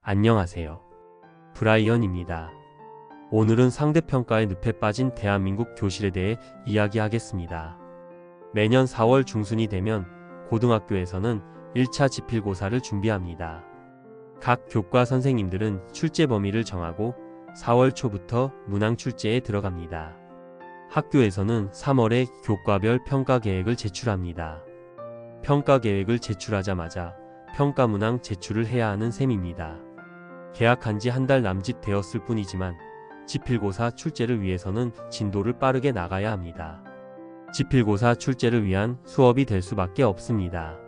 안녕하세요. 브라이언입니다. 오늘은 상대평가의 늪에 빠진 대한민국 교실에 대해 이야기하겠습니다. 매년 4월 중순이 되면 고등학교에서는 1차 지필고사를 준비합니다. 각 교과 선생님들은 출제 범위를 정하고 4월 초부터 문항 출제에 들어갑니다. 학교에서는 3월에 교과별 평가 계획을 제출합니다. 평가 계획을 제출하자마자 평가 문항 제출을 해야 하는 셈입니다. 개학한 지 한 달 남짓 되었을 뿐이지만 지필고사 출제를 위해서는 진도를 빠르게 나가야 합니다. 지필고사 출제를 위한 수업이 될 수밖에 없습니다.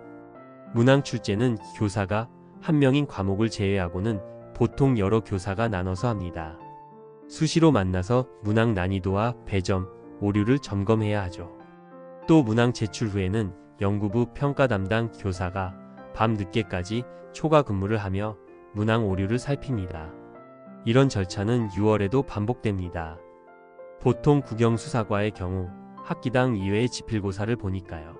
문항 출제는 교사가 한 명인 과목을 제외하고는 보통 여러 교사가 나눠서 합니다. 수시로 만나서 문항 난이도와 배점, 오류를 점검해야 하죠. 또 문항 제출 후에는 연구부 평가 담당 교사가 밤 늦게까지 초과 근무를 하며 문항 오류를 살핍니다. 이런 절차는 6월에도 반복됩니다. 보통 국영수사과의 경우 학기당 2회의 지필고사를 보니까요.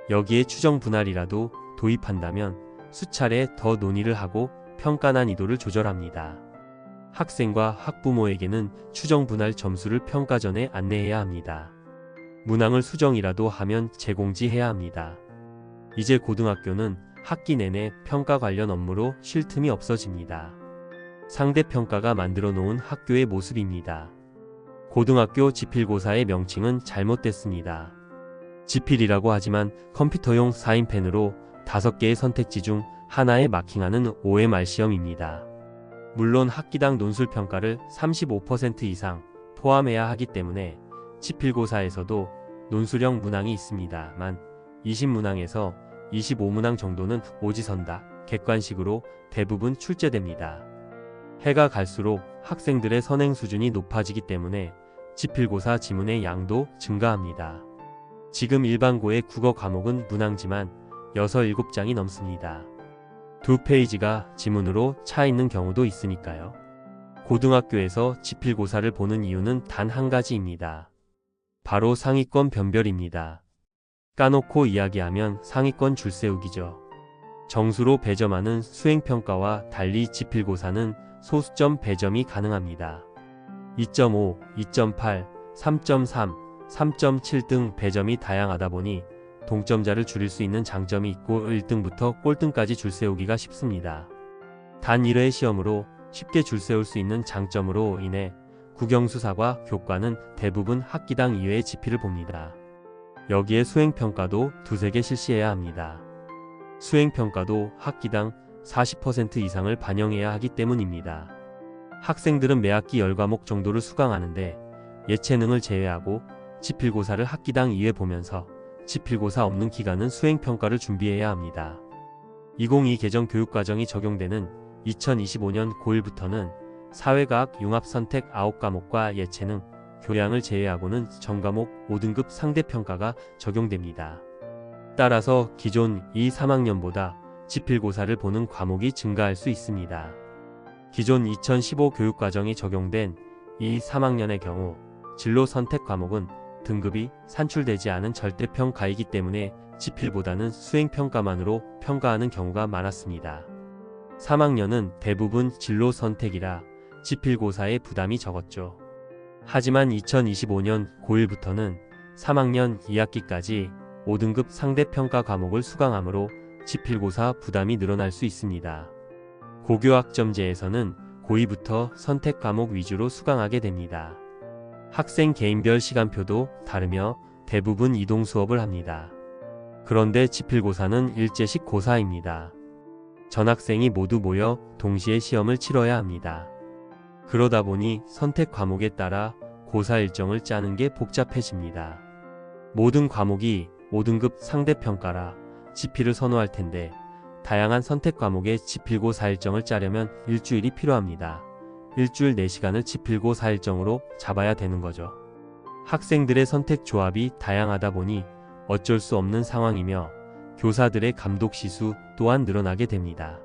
여기에 추정 분할이라도 도입한다면 수차례 더 논의를 하고 평가 난이도를 조절합니다. 학생과 학부모에게는 추정 분할 점수를 평가 전에 안내해야 합니다. 문항을 수정이라도 하면 재공지해야 합니다. 이제 고등학교는 학기 내내 평가 관련 업무로 쉴 틈이 없어집니다. 상대평가가 만들어 놓은 학교의 모습입니다. 고등학교 지필고사의 명칭은 잘못됐습니다. 지필이라고 하지만 컴퓨터용 사인펜으로 5개의 선택지 중 하나에 마킹하는 OMR 시험입니다. 물론 학기당 논술평가를 35% 이상 포함해야 하기 때문에 지필고사에서도 논술형 문항이 있습니다만 20문항에서 25문항 정도는 오지선다, 객관식으로 대부분 출제됩니다. 해가 갈수록 학생들의 선행 수준이 높아지기 때문에 지필고사 지문의 양도 증가합니다. 지금 일반고의 국어 과목은 문항지만 6, 7장이 넘습니다. 2페이지가 지문으로 차 있는 경우도 있으니까요. 고등학교에서 지필고사를 보는 이유는 단 한 가지입니다. 바로 상위권 변별입니다. 까놓고 이야기하면 상위권 줄세우기죠. 정수로 배점하는 수행평가와 달리 지필고사는 소수점 배점이 가능합니다. 2.5, 2.8, 3.3, 3.7 등 배점이 다양하다 보니 동점자를 줄일 수 있는 장점이 있고 1등부터 꼴등까지 줄세우기가 쉽습니다. 단 1회 시험으로 쉽게 줄세울 수 있는 장점으로 인해 국영수사과 교과는 대부분 학기당 2회의 지필을 봅니다. 여기에 수행평가도 2~3개 실시해야 합니다. 수행평가도 학기당 40% 이상을 반영해야 하기 때문입니다. 학생들은 매학기 10과목 정도를 수강하는데 예체능을 제외하고 지필고사를 학기당 2회 보면서 지필고사 없는 기간은 수행평가를 준비해야 합니다. 2022 개정 교육과정이 적용되는 2025년 고1부터는 사회과학 융합선택 9과목과 예체능, 교양을 제외하고는 전과목 5등급 상대평가가 적용됩니다. 따라서 기존 2, 3학년보다 지필고사를 보는 과목이 증가할 수 있습니다. 기존 2015 교육과정이 적용된 2, 3학년의 경우 진로 선택 과목은 등급이 산출되지 않은 절대평가이기 때문에 지필보다는 수행평가만으로 평가하는 경우가 많았습니다. 3학년은 대부분 진로 선택이라 지필고사의 부담이 적었죠. 하지만 2025년 고1부터는 3학년 2학기까지 5등급 상대평가 과목을 수강하므로 지필고사 부담이 늘어날 수 있습니다. 고교학점제에서는 고2부터 선택 과목 위주로 수강하게 됩니다. 학생 개인별 시간표도 다르며 대부분 이동 수업을 합니다. 그런데 지필고사는 일제식 고사입니다. 전 학생이 모두 모여 동시에 시험을 치러야 합니다. 그러다 보니 선택 과목에 따라 고사 일정을 짜는 게 복잡해집니다. 모든 과목이 5등급 상대평가라 지필을 선호할 텐데 다양한 선택 과목의 지필고사 일정을 짜려면 일주일이 필요합니다. 일주일 4시간을 지필고사 일정으로 잡아야 되는 거죠. 학생들의 선택 조합이 다양하다 보니 어쩔 수 없는 상황이며 교사들의 감독 시수 또한 늘어나게 됩니다.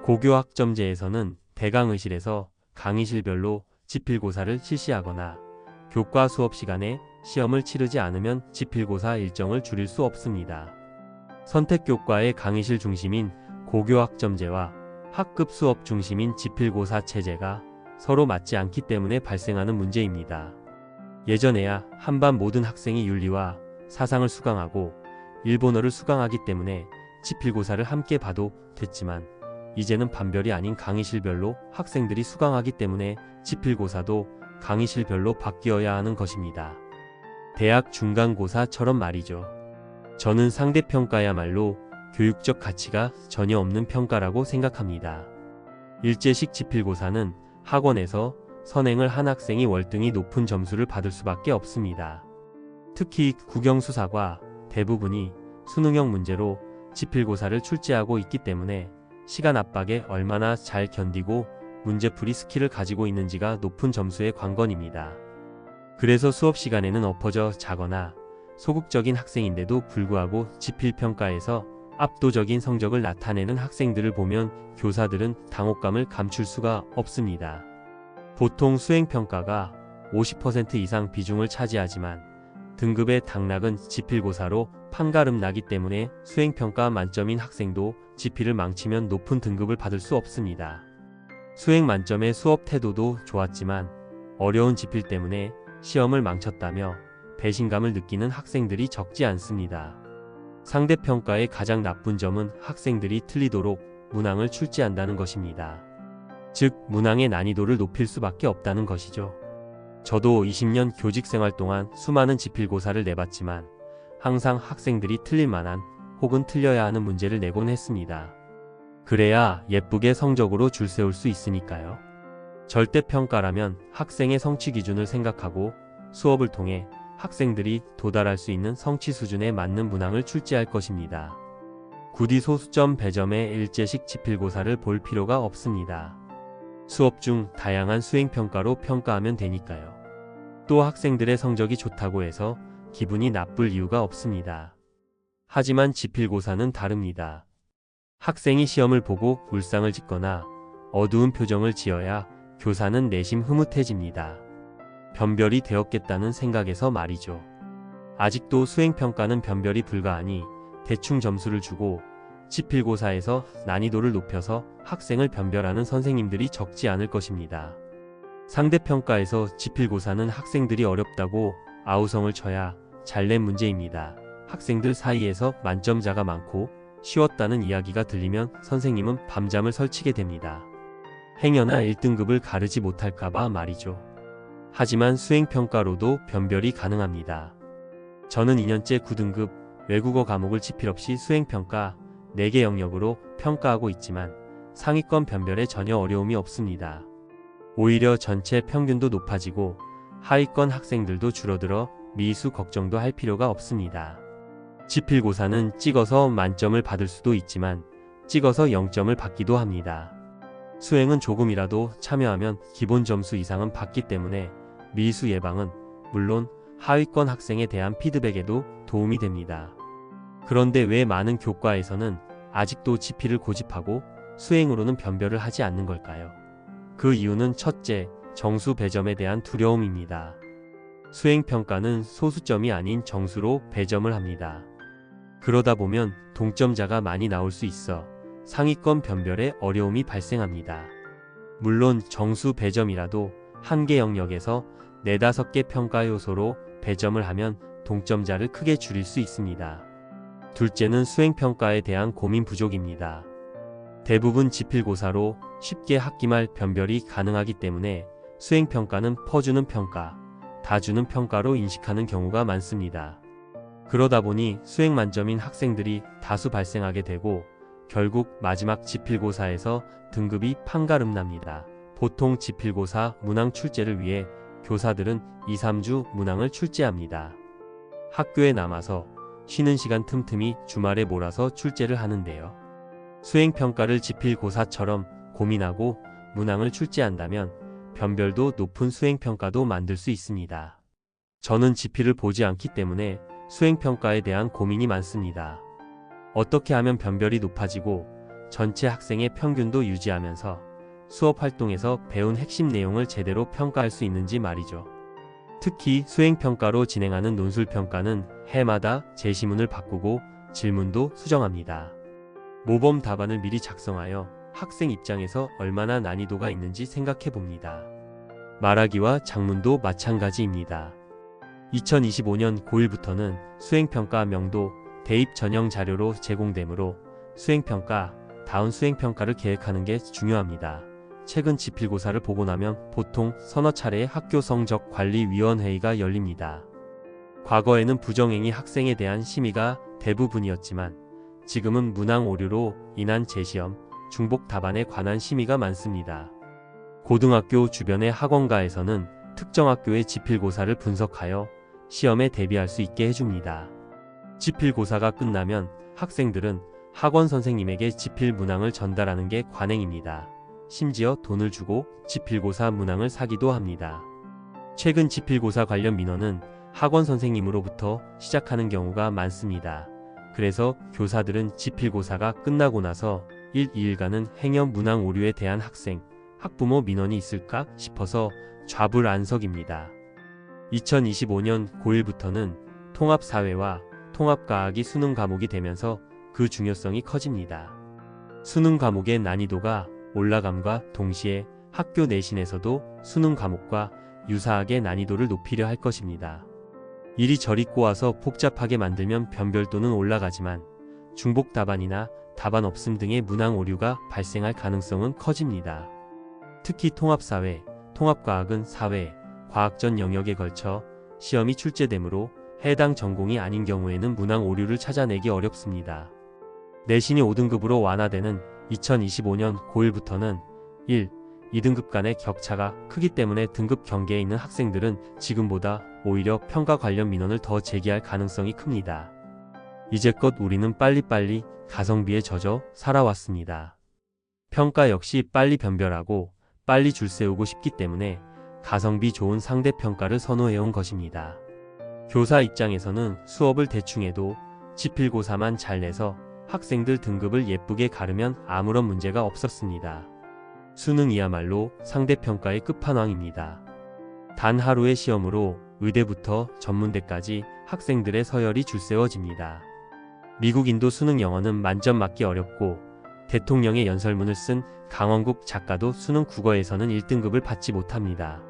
고교학점제에서는 대강의실에서 강의실별로 지필고사를 실시하거나 교과 수업 시간에 시험을 치르지 않으면 지필고사 일정을 줄일 수 없습니다. 선택교과의 강의실 중심인 고교학점제와 학급 수업 중심인 지필고사 체제가 서로 맞지 않기 때문에 발생하는 문제입니다. 예전에야 한반 모든 학생이 윤리와 사상을 수강하고 일본어를 수강하기 때문에 지필고사를 함께 봐도 됐지만 이제는 반별이 아닌 강의실별로 학생들이 수강하기 때문에 지필고사도 강의실별로 바뀌어야 하는 것입니다. 대학 중간고사처럼 말이죠. 저는 상대평가야말로 교육적 가치가 전혀 없는 평가라고 생각합니다. 일제식 지필고사는 학원에서 선행을 한 학생이 월등히 높은 점수를 받을 수밖에 없습니다. 특히 국영수사과 대부분이 수능형 문제로 지필고사를 출제하고 있기 때문에 시간 압박에 얼마나 잘 견디고 문제풀이 스킬을 가지고 있는지가 높은 점수의 관건입니다. 그래서 수업 시간에는 엎어져 자거나 소극적인 학생인데도 불구하고 지필평가에서 압도적인 성적을 나타내는 학생들을 보면 교사들은 당혹감을 감출 수가 없습니다. 보통 수행평가가 50% 이상 비중을 차지하지만 등급의 당락은 지필고사로 판가름 나기 때문에 수행평가 만점인 학생도 지필을 망치면 높은 등급을 받을 수 없습니다. 수행 만점의 수업 태도도 좋았지만 어려운 지필 때문에 시험을 망쳤다며 배신감을 느끼는 학생들이 적지 않습니다. 상대평가의 가장 나쁜 점은 학생들이 틀리도록 문항을 출제한다는 것입니다. 즉, 문항의 난이도를 높일 수밖에 없다는 것이죠. 저도 20년 교직생활 동안 수많은 지필고사를 내봤지만 항상 학생들이 틀릴 만한 혹은 틀려야 하는 문제를 내곤 했습니다. 그래야 예쁘게 성적으로 줄 세울 수 있으니까요. 절대평가라면 학생의 성취 기준을 생각하고 수업을 통해 학생들이 도달할 수 있는 성취 수준에 맞는 문항을 출제할 것입니다. 굳이 소수점 배점의 일제식 지필고사를 볼 필요가 없습니다. 수업 중 다양한 수행평가로 평가하면 되니까요. 또 학생들의 성적이 좋다고 해서 기분이 나쁠 이유가 없습니다. 하지만 지필고사는 다릅니다. 학생이 시험을 보고 울상을 짓거나 어두운 표정을 지어야 교사는 내심 흐뭇해집니다. 변별이 되었겠다는 생각에서 말이죠. 아직도 수행평가는 변별이 불가하니 대충 점수를 주고 지필고사에서 난이도를 높여서 학생을 변별하는 선생님들이 적지 않을 것입니다. 상대평가에서 지필고사는 학생들이 어렵다고 아우성을 쳐야 잘 낸 문제입니다. 학생들 사이에서 만점자가 많고 쉬웠다는 이야기가 들리면 선생님은 밤잠을 설치게 됩니다. 행여나 1등급을 가르지 못할까봐 말이죠. 하지만 수행평가로도 변별이 가능합니다. 저는 2년째 9등급 외국어 과목을 지필 없이 수행평가 4개 영역으로 평가하고 있지만 상위권 변별에 전혀 어려움이 없습니다. 오히려 전체 평균도 높아지고 하위권 학생들도 줄어들어 미수 걱정도 할 필요가 없습니다. 지필고사는 찍어서 만점을 받을 수도 있지만 찍어서 0점을 받기도 합니다. 수행은 조금이라도 참여하면 기본 점수 이상은 받기 때문에 미수 예방은 물론 하위권 학생에 대한 피드백에도 도움이 됩니다. 그런데 왜 많은 교과에서는 아직도 지필을 고집하고 수행으로는 변별을 하지 않는 걸까요? 그 이유는 첫째, 정수 배점에 대한 두려움입니다. 수행평가는 소수점이 아닌 정수로 배점을 합니다. 그러다 보면 동점자가 많이 나올 수 있어 상위권 변별에 어려움이 발생합니다. 물론 정수 배점이라도 한 개 영역에서 4-5개 평가 요소로 배점을 하면 동점자를 크게 줄일 수 있습니다. 둘째는 수행평가에 대한 고민 부족입니다. 대부분 지필고사로 쉽게 학기말 변별이 가능하기 때문에 수행평가는 퍼주는 평가, 다 주는 평가로 인식하는 경우가 많습니다. 그러다 보니 수행 만점인 학생들이 다수 발생하게 되고 결국 마지막 지필고사에서 등급이 판가름 납니다. 보통 지필고사 문항 출제를 위해 교사들은 2-3주 문항을 출제합니다. 학교에 남아서 쉬는 시간 틈틈이 주말에 몰아서 출제를 하는데요. 수행평가를 지필고사처럼 고민하고 문항을 출제한다면 변별도 높은 수행평가도 만들 수 있습니다. 저는 지필을 보지 않기 때문에 수행평가에 대한 고민이 많습니다. 어떻게 하면 변별이 높아지고 전체 학생의 평균도 유지하면서 수업 활동에서 배운 핵심 내용을 제대로 평가할 수 있는지 말이죠. 특히 수행평가로 진행하는 논술평가는 해마다 제시문을 바꾸고 질문도 수정합니다. 모범 답안을 미리 작성하여 학생 입장에서 얼마나 난이도가 있는지 생각해 봅니다. 말하기와 작문도 마찬가지입니다. 2025년 고1부터는 수행평가 명도, 대입 전형 자료로 제공되므로 수행평가, 다운 수행평가를 계획하는 게 중요합니다. 최근 지필고사를 보고 나면 보통 서너 차례의 학교성적관리위원회의가 열립니다. 과거에는 부정행위 학생에 대한 심의가 대부분이었지만 지금은 문항 오류로 인한 재시험, 중복 답안에 관한 심의가 많습니다. 고등학교 주변의 학원가에서는 특정 학교의 지필고사를 분석하여 시험에 대비할 수 있게 해줍니다. 지필고사가 끝나면 학생들은 학원 선생님에게 지필 문항을 전달하는 게 관행입니다. 심지어 돈을 주고 지필고사 문항을 사기도 합니다. 최근 지필고사 관련 민원은 학원 선생님으로부터 시작하는 경우가 많습니다. 그래서 교사들은 지필고사가 끝나고 나서 1, 2일간은 행여 문항 오류에 대한 학생, 학부모 민원이 있을까 싶어서 좌불안석입니다. 2025년 고1부터는 통합사회와 통합과학이 수능 과목이 되면서 그 중요성이 커집니다. 수능 과목의 난이도가 올라감과 동시에 학교 내신에서도 수능 과목과 유사하게 난이도를 높이려 할 것입니다. 이리저리 꼬아서 복잡하게 만들면 변별도는 올라가지만 중복 답안이나 답안 없음 등의 문항 오류가 발생할 가능성은 커집니다. 특히 통합사회, 통합과학은 사회, 과학전 영역에 걸쳐 시험이 출제되므로 해당 전공이 아닌 경우에는 문항 오류를 찾아내기 어렵습니다. 내신이 5등급으로 완화되는 2025년 고1부터는 1, 2등급 간의 격차가 크기 때문에 등급 경계에 있는 학생들은 지금보다 오히려 평가 관련 민원을 더 제기할 가능성이 큽니다. 이제껏 우리는 빨리빨리 가성비에 젖어 살아왔습니다. 평가 역시 빨리 변별하고 빨리 줄 세우고 싶기 때문에 가성비 좋은 상대평가를 선호해온 것입니다. 교사 입장에서는 수업을 대충 해도 지필고사만 잘 내서 학생들 등급을 예쁘게 가르면 아무런 문제가 없었습니다. 수능이야말로 상대평가의 끝판왕입니다. 단 하루의 시험으로 의대부터 전문대까지 학생들의 서열이 줄세워집니다. 미국 인도 수능 영어는 만점 맞기 어렵고 대통령의 연설문을 쓴 강원국 작가도 수능 국어에서는 1등급을 받지 못합니다.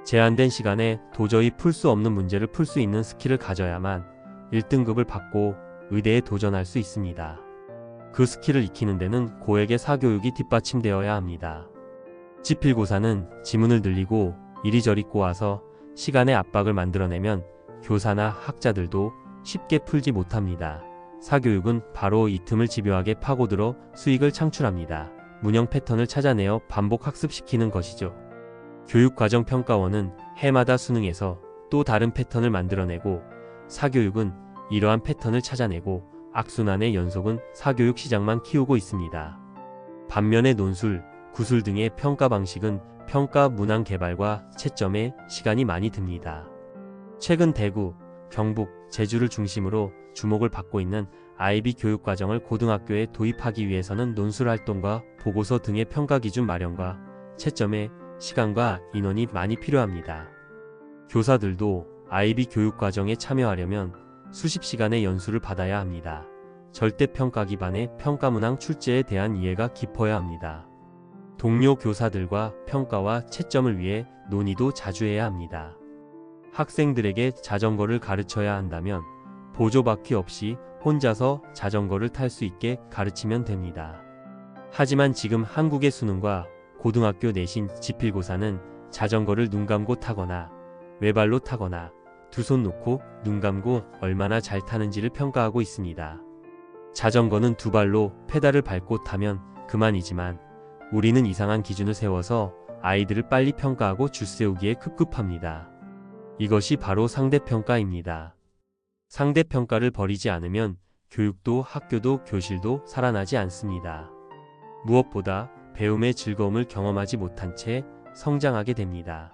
제한된 시간에 도저히 풀 수 없는 문제를 풀 수 있는 스킬을 가져야만 1등급을 받고 의대에 도전할 수 있습니다. 그 스킬을 익히는 데는 고액의 사교육이 뒷받침되어야 합니다. 지필고사는 지문을 늘리고 이리저리 꼬아서 시간의 압박을 만들어내면 교사나 학자들도 쉽게 풀지 못합니다. 사교육은 바로 이 틈을 집요하게 파고들어 수익을 창출합니다. 문형 패턴을 찾아내어 반복 학습시키는 것이죠. 교육과정평가원은 해마다 수능에서 또 다른 패턴을 만들어내고 사교육은 이러한 패턴을 찾아내고 악순환의 연속은 사교육 시장만 키우고 있습니다. 반면에 논술, 구술 등의 평가 방식은 평가 문항 개발과 채점에 시간이 많이 듭니다. 최근 대구, 경북, 제주를 중심으로 주목을 받고 있는 IB 교육과정을 고등학교에 도입하기 위해서는 논술 활동과 보고서 등의 평가 기준 마련과 채점에 시간과 인원이 많이 필요합니다. 교사들도 IB 교육과정에 참여하려면 수십 시간의 연수를 받아야 합니다. 절대평가 기반의 평가문항 출제에 대한 이해가 깊어야 합니다. 동료 교사들과 평가와 채점을 위해 논의도 자주 해야 합니다. 학생들에게 자전거를 가르쳐야 한다면 보조바퀴 없이 혼자서 자전거를 탈 수 있게 가르치면 됩니다. 하지만 지금 한국의 수능과 고등학교 내신 지필고사는 자전거를 눈 감고 타거나 외발로 타거나 두 손 놓고 눈 감고 얼마나 잘 타는지를 평가하고 있습니다. 자전거는 두 발로 페달을 밟고 타면 그만이지만 우리는 이상한 기준을 세워서 아이들을 빨리 평가하고 줄세우기에 급급합니다. 이것이 바로 상대평가입니다. 상대평가를 버리지 않으면 교육도 학교도 교실도 살아나지 않습니다. 무엇보다 배움의 즐거움을 경험하지 못한 채 성장하게 됩니다.